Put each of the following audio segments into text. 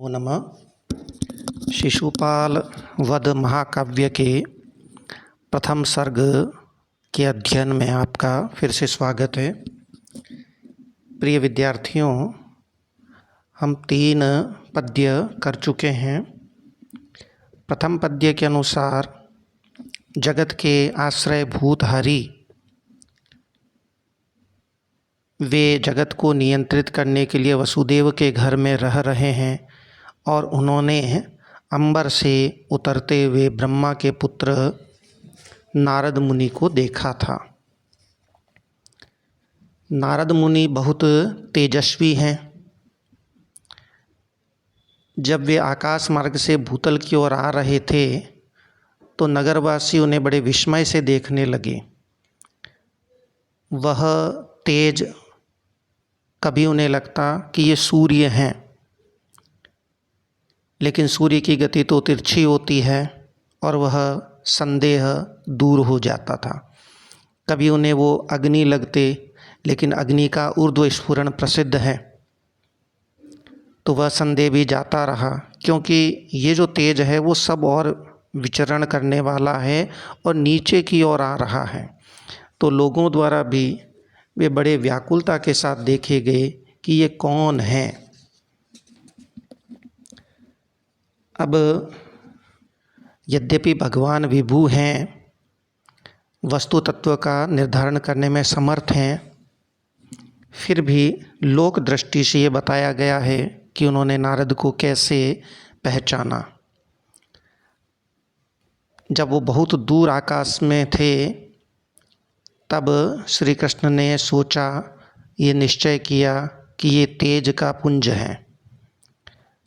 नमो नमः। शिशुपाल वध महाकाव्य के प्रथम सर्ग के अध्ययन में आपका फिर से स्वागत है। प्रिय विद्यार्थियों, हम 3 पद्य कर चुके हैं। प्रथम पद्य के अनुसार जगत के आश्रयभूत हरि वे जगत को नियंत्रित करने के लिए वसुदेव के घर में रह रहे हैं और उन्होंने अंबर से उतरते हुए ब्रह्मा के पुत्र नारद मुनि को देखा था। नारद मुनि बहुत तेजस्वी हैं। जब वे आकाश मार्ग से भूतल की ओर आ रहे थे तो नगरवासी उन्हें बड़े विस्मय से देखने लगे। वह तेज कभी उन्हें लगता कि ये सूर्य हैं, लेकिन सूर्य की गति तो तिरछी होती है और वह संदेह दूर हो जाता था। कभी उन्हें वो अग्नि लगते, लेकिन अग्नि का ऊर्ध्व स्फुरण प्रसिद्ध है, तो वह संदेह भी जाता रहा, क्योंकि ये जो तेज है वो सब और विचरण करने वाला है और नीचे की ओर आ रहा है। तो लोगों द्वारा भी वे बड़े व्याकुलता के साथ देखे गए कि ये कौन है। अब यद्यपि भगवान विभु हैं, वस्तु तत्व का निर्धारण करने में समर्थ हैं, फिर भी लोक दृष्टि से ये बताया गया है कि उन्होंने नारद को कैसे पहचाना। जब वो बहुत दूर आकाश में थे तब श्री कृष्ण ने सोचा, ये निश्चय किया कि ये तेज का पुंज है,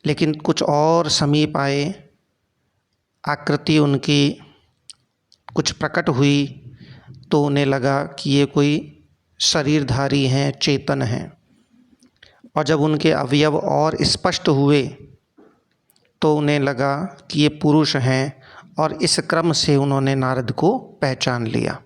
लेकिन कुछ और समीप आए, आकृति उनकी कुछ प्रकट हुई तो उन्हें लगा कि ये कोई शरीरधारी हैं, चेतन हैं। और जब उनके अवयव और स्पष्ट हुए तो उन्हें लगा कि ये पुरुष हैं, और इस क्रम से उन्होंने नारद को पहचान लिया।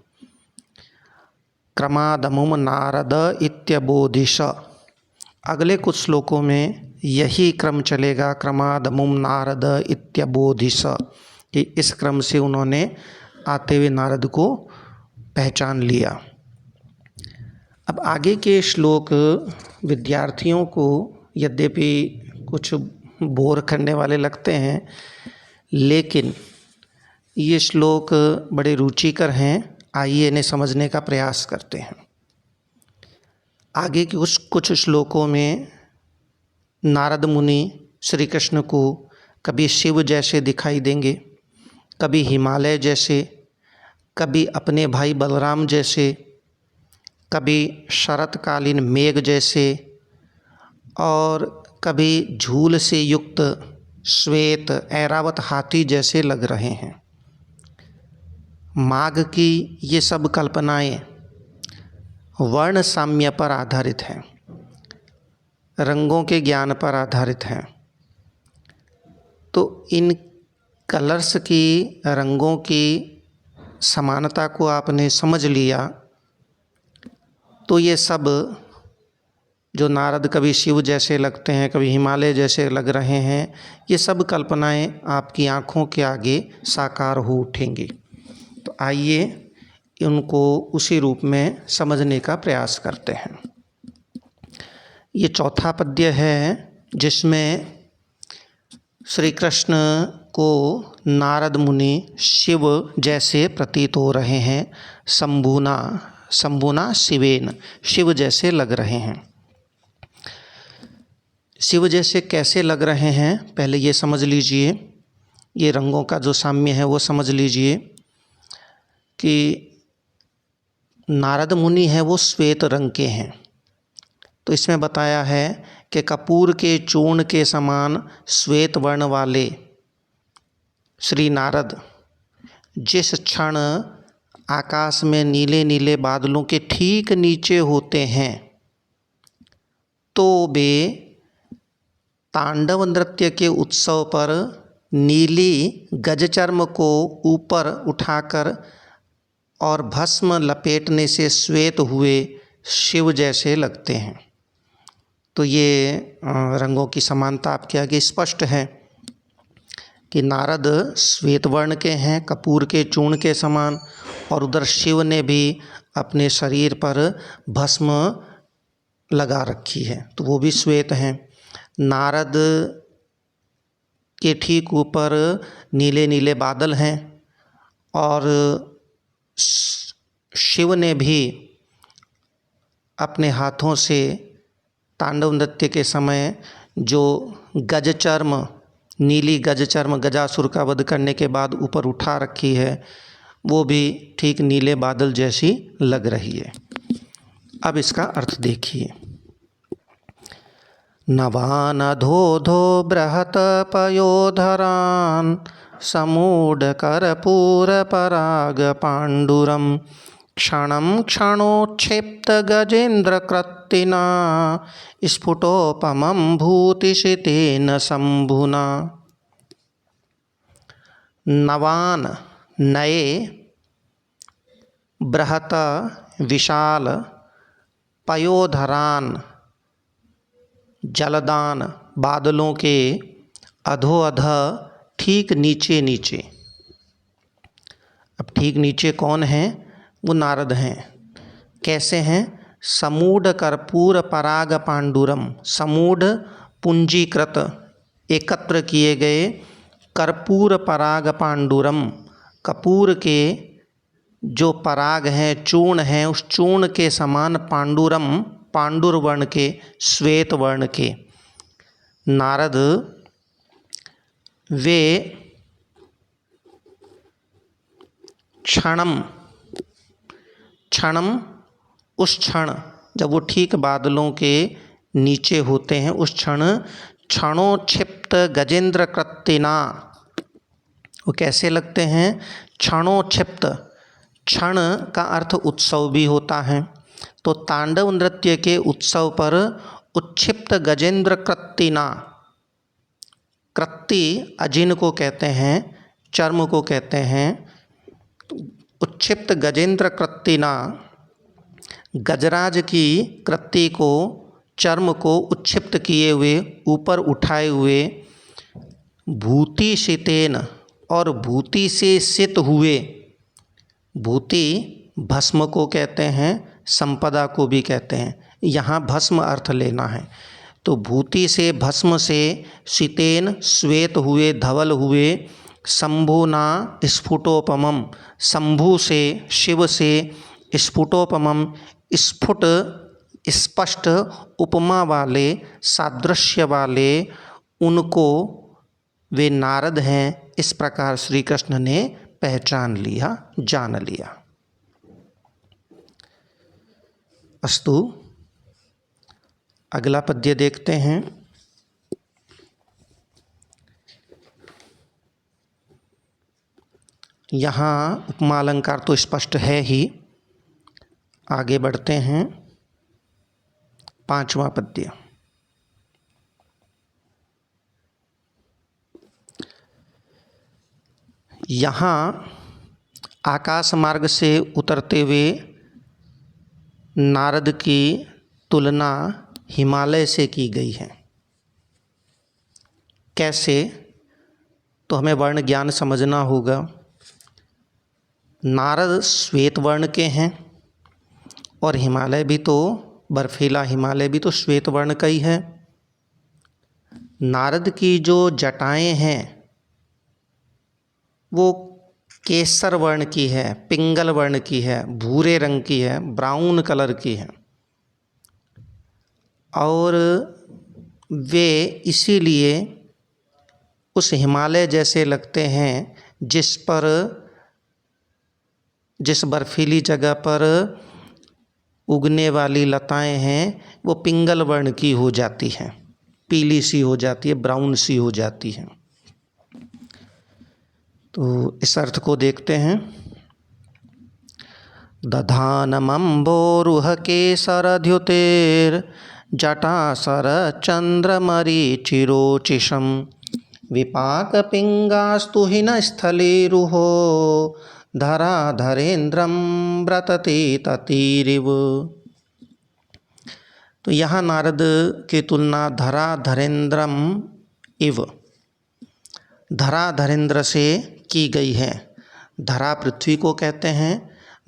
क्रमादमुम नारद इत्यबोधिश। अगले कुछ श्लोकों में यही क्रम चलेगा, क्रमादमुम नारद इत्यबोधिश, कि इस क्रम से उन्होंने आते हुए नारद को पहचान लिया। अब आगे के श्लोक विद्यार्थियों को यद्यपि कुछ बोर करने वाले लगते हैं, लेकिन ये श्लोक बड़े रुचिकर हैं। आइए इन्हें समझने का प्रयास करते हैं। आगे के कुछ श्लोकों में नारद मुनि श्री कृष्ण को कभी शिव जैसे दिखाई देंगे, कभी हिमालय जैसे, कभी अपने भाई बलराम जैसे, कभी शरतकालीन मेघ जैसे, और कभी झूल से युक्त श्वेत ऐरावत हाथी जैसे लग रहे हैं। माघ की ये सब कल्पनाएं वर्ण साम्य पर आधारित हैं, रंगों के ज्ञान पर आधारित हैं। तो इन कलर्स की, रंगों की समानता को आपने समझ लिया तो ये सब जो नारद कभी शिव जैसे लगते हैं, कभी हिमालय जैसे लग रहे हैं, ये सब कल्पनाएं आपकी आँखों के आगे साकार हो उठेंगी। तो आइए उनको उसी रूप में समझने का प्रयास करते हैं। ये चौथा पद्य है जिसमें श्री कृष्ण को नारद मुनि शिव जैसे प्रतीत हो रहे हैं। शंभुना शिवेन, शिव जैसे लग रहे हैं। शिव जैसे कैसे लग रहे हैं पहले ये समझ लीजिए। ये रंगों का जो साम्य है वो समझ लीजिए कि नारद मुनि है वो श्वेत रंग के हैं। तो इसमें बताया है कि कपूर के चूर्ण के समान श्वेत वर्ण वाले श्री नारद जिस क्षण आकाश में नीले नीले बादलों के ठीक नीचे होते हैं तो वे तांडव नृत्य के उत्सव पर नीली गजचर्म को ऊपर उठाकर और भस्म लपेटने से श्वेत हुए शिव जैसे लगते हैं। तो ये रंगों की समानता आपके आगे स्पष्ट है कि नारद श्वेत वर्ण के हैं, कपूर के चूर्ण के समान, और उधर शिव ने भी अपने शरीर पर भस्म लगा रखी है तो वो भी श्वेत हैं। नारद के ठीक ऊपर नीले नीले बादल हैं, और शिव ने भी अपने हाथों से तांडव नृत्य के समय जो गजचर्म, नीली गजचर्म गजासुर का वध करने के बाद ऊपर उठा रखी है, वो भी ठीक नीले बादल जैसी लग रही है। अब इसका अर्थ देखिए। नवान अधोधो बृहत पयोधरान समूढ़ कर्पूर पराग पांडुरम क्षणं क्षणोक्षिप्त गजेन्द्र कृत्तिना स्फुटोपमं भूतिशितेन शंभुना। नवान नए, बृहत विशाल, पयोधरान जलदान बादलों के, अधोअध ठीक नीचे नीचे। अब ठीक नीचे कौन हैं? वो नारद हैं। कैसे हैं? समूढ़ कर्पूर पराग पांडुरम, समूढ़ पूंजीकृत एकत्र किए गए कर्पूर पराग पांडुरम, कपूर के जो पराग हैं, चूर्ण हैं, उस चूर्ण के समान पांडुरम, पांडुर वर्ण के, श्वेत वर्ण के नारद वे क्षणम, क्षणम उस क्षण जब वो ठीक बादलों के नीचे होते हैं, उस क्षण क्षणोक्षिप्त गजेंद्र कृत्तिना, वो कैसे लगते हैं? क्षणोक्षिप्त, क्षण का अर्थ उत्सव भी होता है, तो तांडव नृत्य के उत्सव पर उत्क्षिप्त गजेंद्र कृत्तिना, कृत्ति अजिन को कहते हैं, चर्म को कहते हैं, उत्क्षिप्त गजेंद्र कृत्तिना, गजराज की कृत्ति को, चर्म को उत्क्षिप्त किए हुए, ऊपर उठाए हुए, भूति शितेन और भूति से सित हुए, भूति भस्म को कहते हैं, संपदा को भी कहते हैं, यहाँ भस्म अर्थ लेना है। तो भूति से, भस्म से, शितेन श्वेत हुए, धवल हुए, शंभुना स्फुटोपमम, शंभु से, शिव से, स्फुटोपमम स्फुट स्पष्ट उपमा वाले, सादृश्य वाले, उनको वे नारद हैं, इस प्रकार श्री कृष्ण ने पहचान लिया, जान लिया। अस्तु, अगला पद्य देखते हैं। यहाँ उपमा अलंकार तो स्पष्ट है ही, आगे बढ़ते हैं। 5वां पद्य। यहाँ आकाश मार्ग से उतरते हुए नारद की तुलना हिमालय से की गई है। कैसे? तो हमें वर्ण ज्ञान समझना होगा। नारद श्वेत वर्ण के हैं, और हिमालय भी तो, बर्फीला हिमालय भी तो श्वेत वर्ण का ही है। नारद की जो जटाएं हैं वो केसर वर्ण की है, पिंगल वर्ण की है, भूरे रंग की है, ब्राउन कलर की है, और वे इसीलिए उस हिमालय जैसे लगते हैं जिस बर्फीली जगह पर उगने वाली लताएं हैं वो पिंगल वर्ण की हो जाती हैं, पीली सी हो जाती है, ब्राउन सी हो जाती हैं। तो इस अर्थ को देखते हैं। दधानमंबोरुह केसरद्युतेर जटासर चंद्रमरीचिरोचिषं विपाक पिंगास्तु हिन स्थलेरुहो धराधरेन्द्रं व्रतते ततीरिव। तो यहाँ नारद की तुलना धरा धरेंद्रम इव, धरा धरेंद्र से की गई है। धरा पृथ्वी को कहते हैं,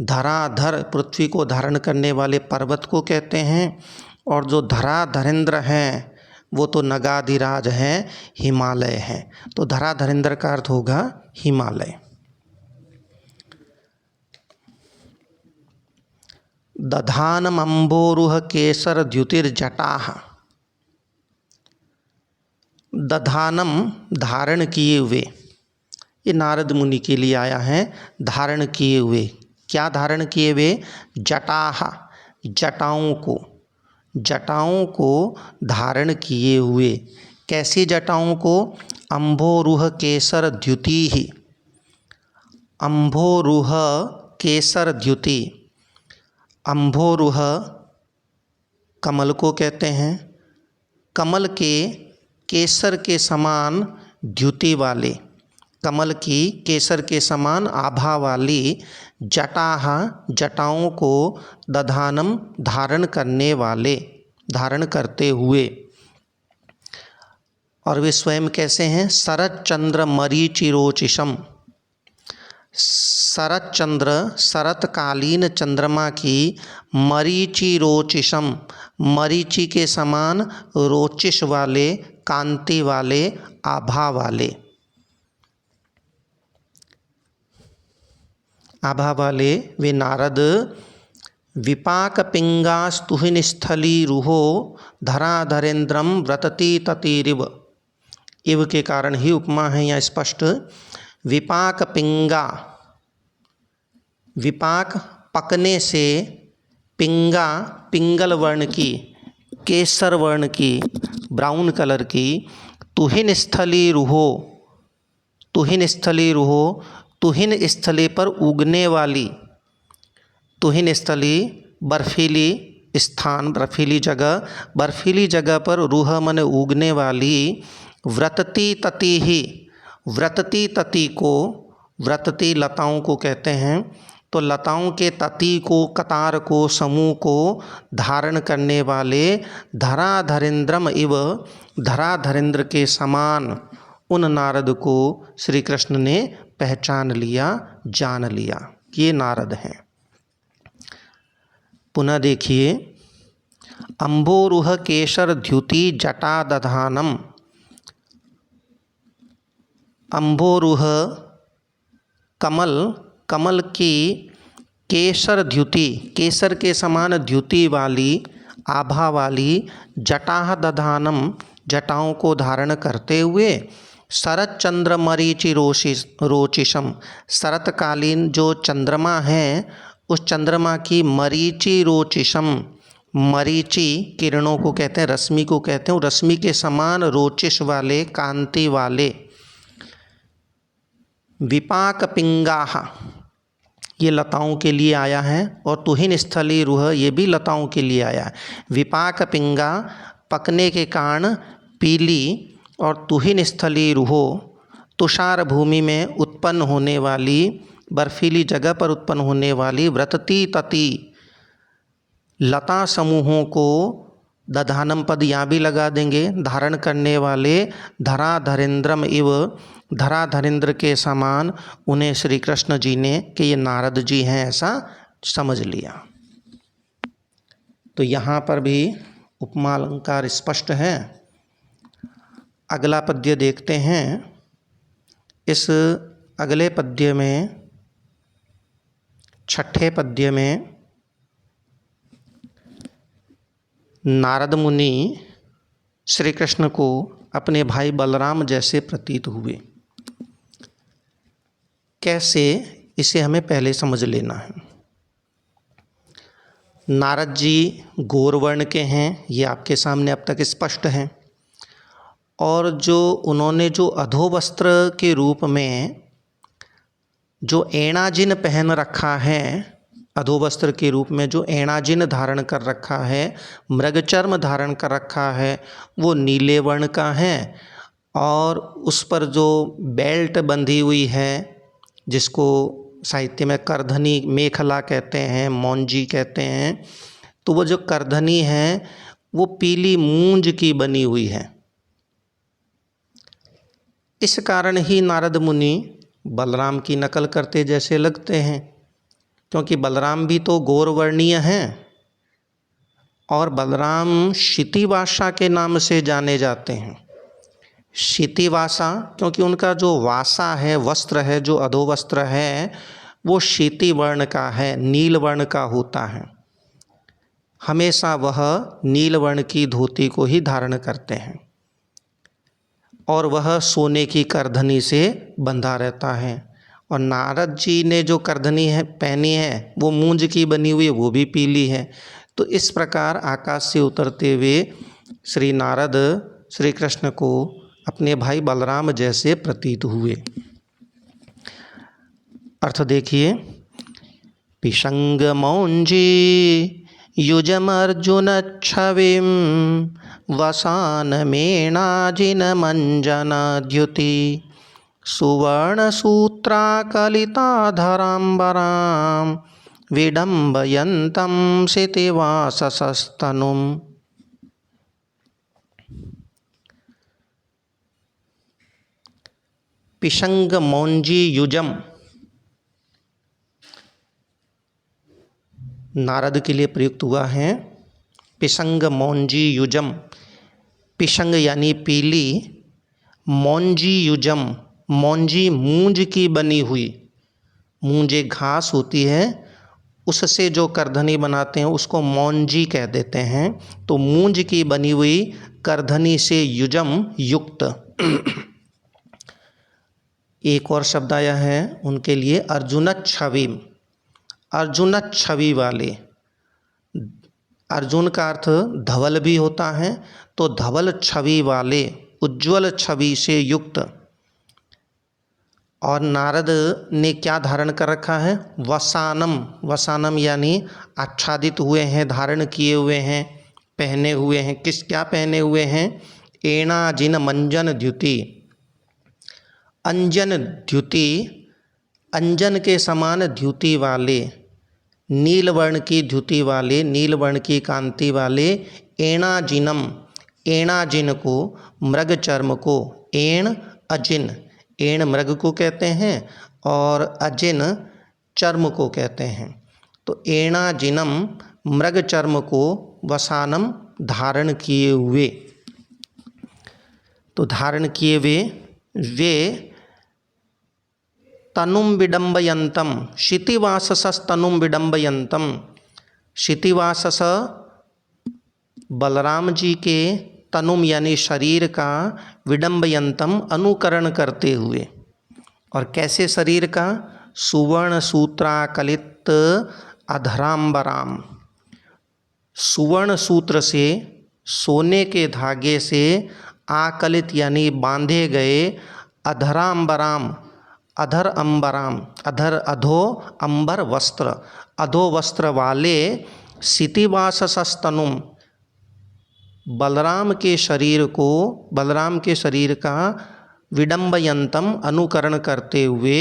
धराधर पृथ्वी को धारण करने वाले पर्वत को कहते हैं, और जो धरा धरेंद्र हैं वो तो नगाधिराज हैं, हिमालय हैं। तो धरा धरेंद्र का अर्थ होगा हिमालय। दधानम अम्बोरुह केसर द्युतिर्जटाः, दधानम धारण किए हुए, ये नारद मुनि के लिए आया है। धारण किए हुए, क्या धारण किए हुए? जटाः, जटाओं को, जटाओं को धारण किए हुए। कैसी जटाओं को? अम्भोरुह केसर द्युति ही, अम्भोरुह केसर द्युति। अम्भोरुह कमल को कहते हैं, कमल के केसर के समान द्युति वाले, कमल की केसर के समान आभा वाली जटाः, जटाओं को दधानम धारण करने वाले, धारण करते हुए। और वे स्वयं कैसे हैं? शरद चंद्र मरीचिरोचिषम, शरद चंद्र, शरतकालीन चंद्रमा की मरीचिरोचिषम, मरीचि के समान रोचिष वाले, कांति वाले, आभा वाले, आभा वाले वे नारद। विपाक पिंगास्तुहिन स्थली रुहो धराधरेंद्रम व्रतति ततिरिव, इव के कारण ही उपमा है यहाँ स्पष्ट। विपाक पिंगा, विपाक पकने से, पिंगा पिंगल वर्ण की, केसर वर्ण की, ब्राउन कलर की। तुहिन स्थली रुहो, तुहिन स्थली रुहो, तुहिन स्थली पर उगने वाली, तुहिन स्थली बर्फीली स्थान, बर्फीली जगह, बर्फीली जगह पर रूह मन उगने वाली। व्रतति तति ही, व्रतति तति को, व्रतति लताओं को कहते हैं। तो लताओं के तति को, कतार को, समूह को धारण करने वाले धराधरेंद्रम इव, धराधरेंद्र के समान उन नारद को श्री कृष्ण ने पहचान लिया, जान लिया। ये नारद हैं। पुनः देखिए, अम्बोरुह केसर द्युति जटा दधानम। अम्बोरुह कमल, कमल की केसर द्युति, केसर के समान द्युति वाली, आभा वाली, जटाः दधानम, जटाओं को धारण करते हुए। शरद चंद्र मरीचि रोचिषम, शरतकालीन जो चंद्रमा है उस चंद्रमा की मरीचि रोचिषम, मरीचि किरणों को कहते हैं, रश्मि को कहते हैं, रश्मि के समान रोचिष वाले, कांति वाले। विपाक पिंगाः, ये लताओं के लिए आया है। और तुहिन स्थली रुह, ये भी लताओं के लिए आया है। विपाक पिंगा पकने के कारण पीली, और तुहिन स्थली रुहो तुषार भूमि में उत्पन्न होने वाली, बर्फीली जगह पर उत्पन्न होने वाली। व्रतति तति लता समूहों को, दधानम पद यहाँ भी लगा देंगे, धारण करने वाले। धराधरेंद्रम इव, धराधरेंद्र के समान उन्हें श्री कृष्ण जी ने, कि ये नारद जी हैं, ऐसा समझ लिया। तो यहाँ पर भी उपमा अलंकार स्पष्ट है। अगला पद्य देखते हैं। इस अगले पद्य में, छठे पद्य में, नारद मुनि श्री कृष्ण को अपने भाई बलराम जैसे प्रतीत हुए। कैसे, इसे हमें पहले समझ लेना है। नारद जी गौरवर्ण के हैं, ये आपके सामने अब तक स्पष्ट है। और जो उन्होंने जो अधोवस्त्र के रूप में जो एणाजिन पहन रखा है, अधोवस्त्र के रूप में जो एणाजिन धारण कर रखा है, मृगचर्म धारण कर रखा है, वो नीले वर्ण का है। और उस पर जो बेल्ट बंधी हुई है, जिसको साहित्य में करधनी मेखला कहते हैं, मौंजी कहते हैं, तो वो जो करधनी है वो पीली मूंज की बनी हुई है। इस कारण ही नारद मुनि बलराम की नकल करते जैसे लगते हैं, क्योंकि बलराम भी तो गौरवर्णीय हैं और बलराम क्षितिवासा के नाम से जाने जाते हैं। क्षितिवासा क्योंकि उनका जो वासा है, वस्त्र है, जो अधोवस्त्र है, वो क्षिति वर्ण का है, नील वर्ण का होता है। हमेशा वह नील वर्ण की धोती को ही धारण करते हैं और वह सोने की करधनी से बंधा रहता है। और नारद जी ने जो करधनी है पहनी है वो मूंज की बनी हुई है, वो भी पीली है। तो इस प्रकार आकाश से उतरते हुए श्री नारद श्री कृष्ण को अपने भाई बलराम जैसे प्रतीत हुए। अर्थ देखिए, पिशंग मौंजी युजमर्जुन छविम वसान मेणाजिन मंजन द्युति सुवर्ण सूत्रा कलिताधरांबरां विडम्बयन्तं सितिवाससस्तनुम्। पिशंग मौंजी युजम नारद के लिए प्रयुक्त हुआ है। पिशंग मौंजी युजम, पिशंग यानी पीली, मौंजी युजम, मौंजी मूंज की बनी हुई, मूंज एक घास होती है, उससे जो करधनी बनाते हैं उसको मौंजी कह देते हैं। तो मूंज की बनी हुई करधनी से युजम युक्त। एक और शब्द आया है उनके लिए, अर्जुन छवि, अर्जुन छवि वाले। अर्जुन का अर्थ धवल भी होता है, तो धवल छवि वाले, उज्ज्वल छवि से युक्त। और नारद ने क्या धारण कर रखा है? वसानम, वसानम यानी आच्छादित हुए हैं, धारण किए हुए हैं, पहने हुए हैं। किस क्या पहने हुए हैं? एणा जिन मंजन द्युति, अंजन द्युति, अंजन के समान द्युति वाले, नील वर्ण की द्युति वाले, नील वर्ण की कांति वाले। एणा जिनम, एणा जिन को, मृग चर्म को, एण अजिन, एण मृग को कहते हैं और अजिन चर्म को कहते हैं। तो एणा जिनम, मृग चर्म को, वसानम धारण किए हुए। तो धारण किए हुए वे तनुम विडम्बयंतम, क्षितिवासस तनुम विडम्बयंतम, क्षितिवासस बलराम जी के तनुम यानी शरीर का, विडम्बयंतम अनुकरण करते हुए। और कैसे शरीर का? सुवर्ण सूत्राकलित अधरांबराम, सुवर्ण सूत्र से, सोने के धागे से आकलित यानी बांधे गए, अधरांबराम, अधर अंबराम, अधर अधो, अंबर वस्त्र, अधो वस्त्र वाले, सितिवासस्तनुम, बलराम के शरीर को, बलराम के शरीर का विडम्बयंतम अनुकरण करते हुए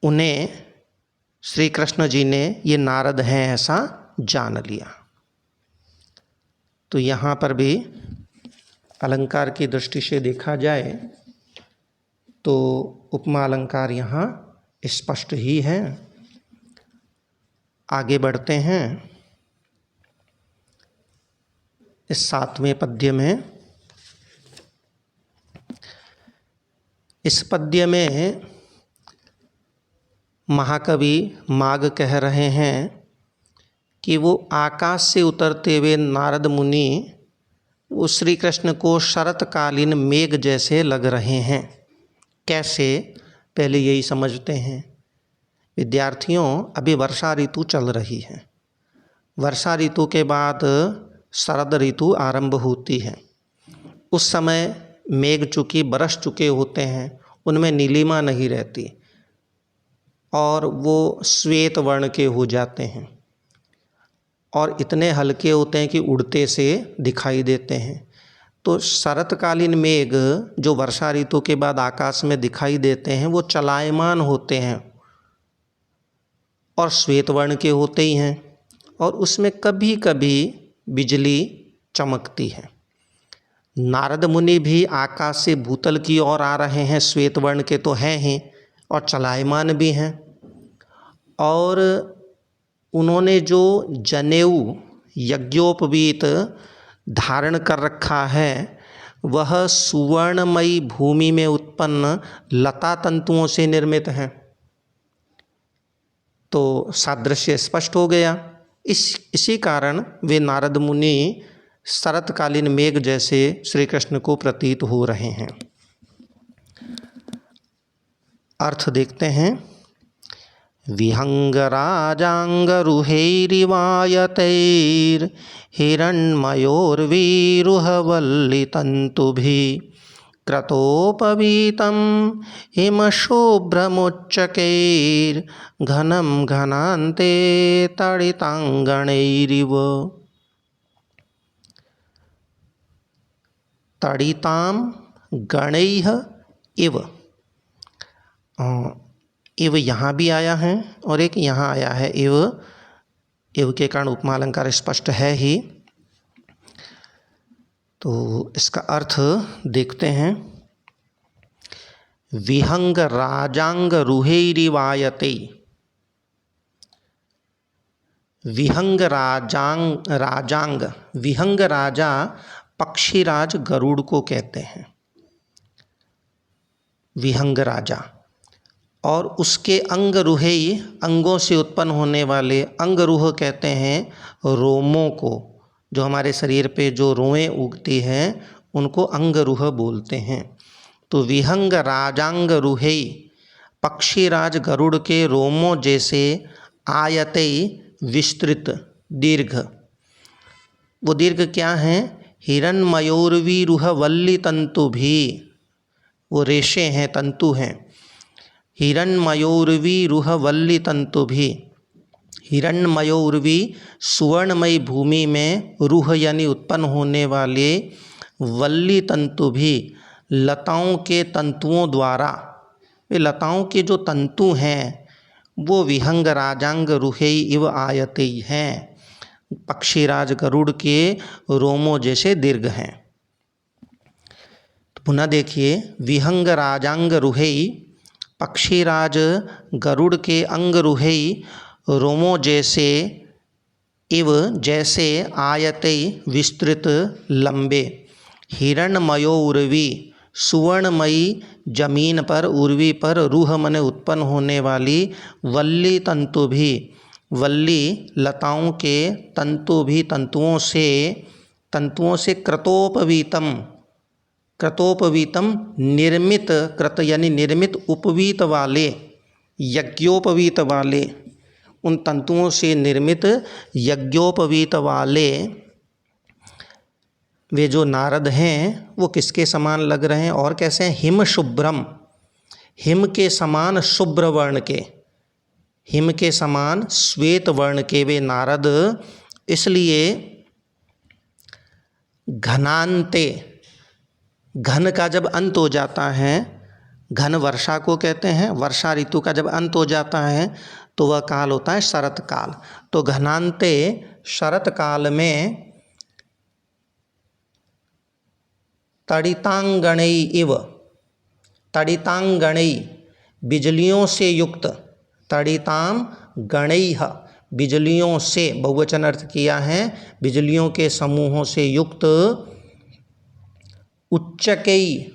उन्हें श्री कृष्ण जी ने ये नारद हैं ऐसा जान लिया। तो यहाँ पर भी अलंकार की दृष्टि से देखा जाए तो उपमा अलंकार यहाँ स्पष्ट ही है। आगे बढ़ते हैं। इस 7वें पद्य में, इस पद्य में महाकवि माघ कह रहे हैं कि वो आकाश से उतरते हुए नारद मुनि वो श्री कृष्ण को शरतकालीन मेघ जैसे लग रहे हैं। कैसे? पहले यही समझते हैं। विद्यार्थियों, अभी वर्षा ऋतु चल रही है। वर्षा ऋतु के बाद शरद ऋतु आरंभ होती है। उस समय मेघ चूँकि बरस चुके होते हैं, उनमें नीलिमा नहीं रहती और वो श्वेत वर्ण के हो जाते हैं और इतने हल्के होते हैं कि उड़ते से दिखाई देते हैं। तो शरतकालीन मेघ जो वर्षा ऋतु के बाद आकाश में दिखाई देते हैं वो चलायमान होते हैं और श्वेत वर्ण के होते ही हैं। और उसमें कभी कभी बिजली चमकती है। नारद मुनि भी आकाश से भूतल की ओर आ रहे हैं, श्वेत वर्ण के तो हैं ही और चलायमान भी हैं। और उन्होंने जो जनेऊ यज्ञोपवीत धारण कर रखा है वह सुवर्णमयी भूमि में उत्पन्न लता तंतुओं से निर्मित है। तो सादृश्य स्पष्ट हो गया। इसी कारण वे नारद मुनि शरतकालीन मेघ जैसे श्री कृष्ण को प्रतीत हो रहे हैं। अर्थ देखते हैं। विहंगराजांगरुहैरिवायतैर्हिरण्मयोर्विरुहवल्लितन्तुभिः क्रतोपवीतं हिमशुभ्रमुच्चकैर्घनं घनान्ते तडितांगणैरिव। तडितां गणैः इव, इव यहाँ भी आया है और एक यहाँ आया है इव। इव के कारण उपमा अलंकार स्पष्ट है ही। तो इसका अर्थ देखते हैं। विहंग राजांग रुहैरिवायते, विहंग राजांग, विहंग राजा पक्षीराज गरुड़ को कहते हैं, विहंग राजा। और उसके अंगरुहेई, अंगों से उत्पन्न होने वाले, अंगरूह कहते हैं रोमों को। जो हमारे शरीर पे जो रोएं उगती हैं उनको अंगरूह बोलते हैं। तो विहंग राजांग रुहेई, पक्षीराज गरुड़ के रोमों जैसे, आयते विस्तृत, दीर्घ। वो दीर्घ क्या हैं? हिरण्मयोर्वी रुहवल्ली तंतु भी, वो रेशे हैं, तंतु हैं। हिरण्मयोर्वी रुहवल्ली तंतु भी, हिरण्मयोर्वी सुवर्णमयी भूमि में, रुह यानी उत्पन्न होने वाले, वल्ली तंतु भी लताओं के तंतुओं द्वारा। वे लताओं के जो तंतु हैं वो विहंग राजांग रुहेई इव आयते हैं, पक्षीराज गरुड़ के रोमों जैसे दीर्घ हैं। तो पुनः देखिए, विहंग राजांग रुहेई, पक्षीराज गरुड़ के अंग रुहेई रोमों जैसे, इव जैसे, आयते विस्तृत लंबे, हिरण्मयो उर्वी सुवर्णमयी जमीन पर, उर्वी पर, रूह मने उत्पन्न होने वाली, वल्ली तंतु भी, वल्ली लताओं के तंतु भी, तंतुओं से कृतोपवीतम, कृतोपवीतम निर्मित, कृत यानी निर्मित, उपवीत वाले, यज्ञोपवीत वाले, उन तंतुओं से निर्मित यज्ञोपवीत वाले वे जो नारद हैं वो किसके समान लग रहे हैं और कैसे हैं? हिम शुभ्रम, हिम के समान शुभ्र वर्ण के, हिम के समान श्वेत वर्ण के वे नारद। इसलिए घनान्ते, घन का जब अंत हो जाता है, घन वर्षा को कहते हैं, वर्षा ऋतु का जब अंत हो जाता है तो वह काल होता है शरत काल। तो घनान्ते शरत काल में तडितांगणई इव, तडितांगणई बिजलियों से युक्त, तडिताम गणैः बिजलियों से, बहुवचन अर्थ किया है, बिजलियों के समूहों से युक्त, उच्चकई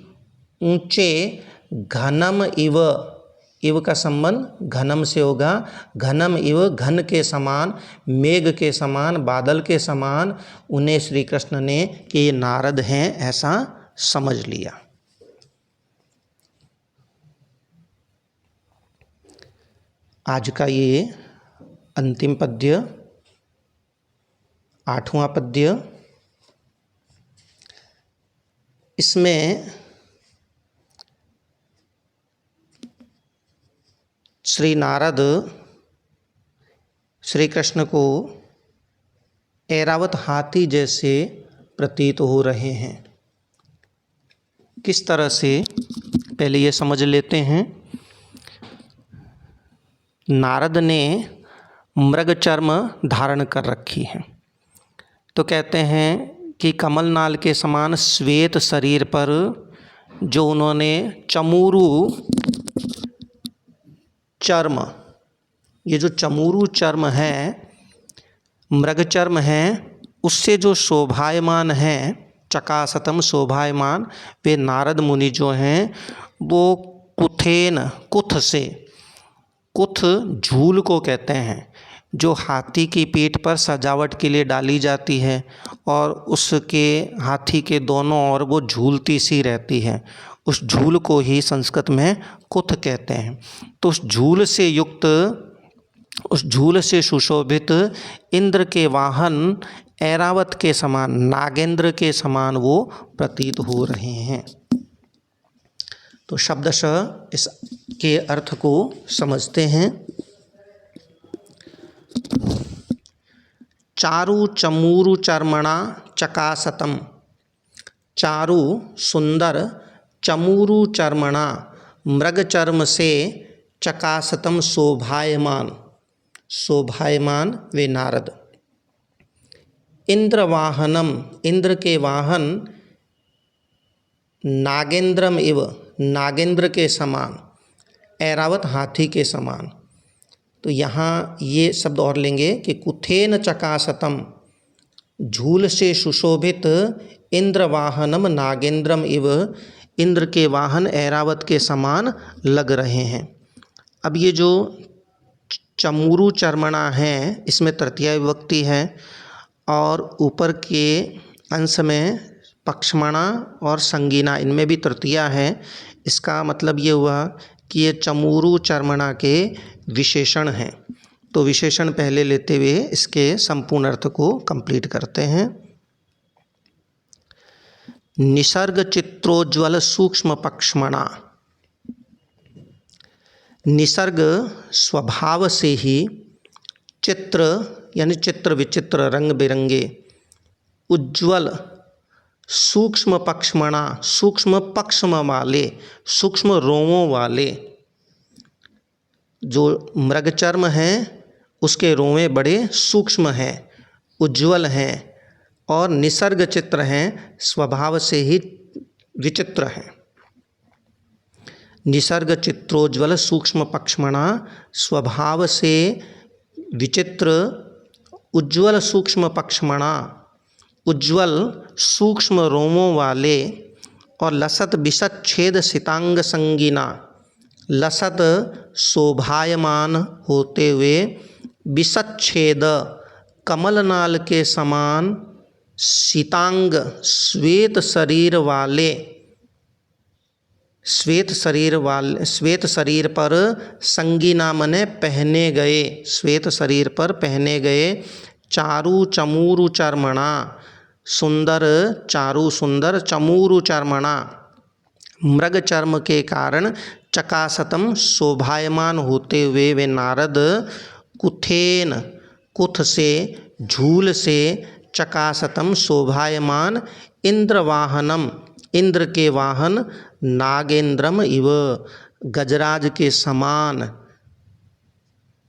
ऊंचे, घनम इव, इव का संबंध घनम से होगा, घनम इव घन के समान, मेघ के समान, बादल के समान, उन्हें श्री कृष्ण ने कि ये नारद हैं ऐसा समझ लिया। आज का ये अंतिम पद्य, 8वां पद्य, इसमें श्री नारद श्री कृष्ण को ऐरावत हाथी जैसे प्रतीत हो रहे हैं। किस तरह से, पहले ये समझ लेते हैं। नारद ने मृग चर्म धारण कर रखी है। तो कहते हैं कि कमलनाल के समान श्वेत शरीर पर जो उन्होंने चमूरू चर्म, ये जो चमूरू चर्म है, मृग चर्म है, उससे जो शोभायमान है, चकासतम शोभायमान, वे नारद मुनि जो हैं वो कुथेन, कुथ से, कुथ झूल को कहते हैं, जो हाथी की पीठ पर सजावट के लिए डाली जाती है और उसके हाथी के दोनों ओर वो झूलती सी रहती है, उस झूल को ही संस्कृत में कुथ कहते हैं। तो उस झूल से युक्त, उस झूल से सुशोभित इंद्र के वाहन ऐरावत के समान, नागेंद्र के समान वो प्रतीत हो रहे हैं। तो शब्दशः इसके अर्थ को समझते हैं। चारु चमूरु चर्मणा चकासतम, चारु सुंदर, चमूरु चर्मणा मृग चर्म से, चकासतम शोभायमान, शोभायमान वे नारद। इंद्र वाहनम, इंद्र के वाहन, नागेंद्रम इव, नागेंद्र के समान, ऐरावत हाथी के समान। तो यहाँ ये शब्द और लेंगे कि कुथेन चकासतम, झूल से सुशोभित, इंद्र वाहनम नागेंद्रम इव, इंद्र के वाहन ऐरावत के समान लग रहे हैं। अब ये जो चमूरू चर्मणा है, इसमें तृतीया विभक्ति है और ऊपर के अंश में पक्षमणा और संगीना, इनमें भी तृतीया है। इसका मतलब ये हुआ कि ये चमूरू चर्मणा के विशेषण हैं। तो विशेषण पहले लेते हुए इसके संपूर्ण अर्थ को कंप्लीट करते हैं। निसर्ग चित्रोज्वल सूक्ष्म पक्षमणा, निसर्ग स्वभाव से ही, चित्र यानी चित्र विचित्र, रंग बिरंगे, उज्ज्वल सूक्ष्म पक्षमणा, सूक्ष्म पक्षम वाले, सूक्ष्म रोमों वाले, जो मृगचर्म हैं उसके रोमे बड़े सूक्ष्म हैं, उज्ज्वल हैं और निसर्ग चित्र हैं, स्वभाव से ही विचित्र हैं। निसर्ग चित्रोज्वल सूक्ष्म पक्षमणा, स्वभाव से विचित्र, उज्ज्वल सूक्ष्म पक्षमणा, उज्ज्वल सूक्ष्म रोमों वाले, और लसत विशत छेद सितांग संगीना, लसत शोभायमान होते हुए, विशत छेद कमलनाल के समान, सितांग श्वेत शरीर वाले, श्वेत शरीर पर, संगीना मने पहने गए, श्वेत शरीर पर पहने गए, चारु चमूरु चर्मणा, सुंदर, चारु सुंदर, चमूरु चर्मणा मृग चर्म के कारण, चकासतम शोभायमान होते हुए वे नारद, कुथेन कुथ से, झूल से, चकासतम शोभायमान, इंद्र वाहनम इंद्र के वाहन, नागेंद्रम इव गजराज के समान,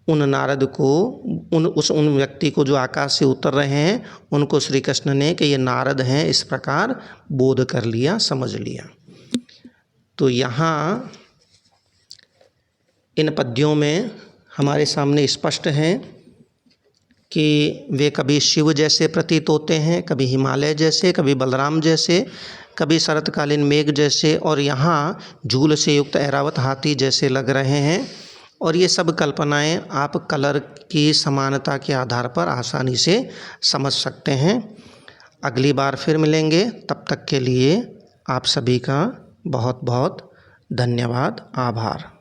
उन नारद को, उन व्यक्ति को जो आकाश से उतर रहे हैं उनको श्री कृष्ण ने कि ये नारद हैं इस प्रकार बोध कर लिया, समझ लिया। तो यहाँ इन पद्यों में हमारे सामने स्पष्ट हैं कि वे कभी शिव जैसे प्रतीत होते हैं, कभी हिमालय जैसे, कभी बलराम जैसे, कभी शरतकालीन मेघ जैसे, और यहाँ झूल से युक्त ऐरावत हाथी जैसे लग रहे हैं। और ये सब कल्पनाएं आप कलर की समानता के आधार पर आसानी से समझ सकते हैं। अगली बार फिर मिलेंगे, तब तक के लिए आप सभी का बहुत बहुत धन्यवाद, आभार।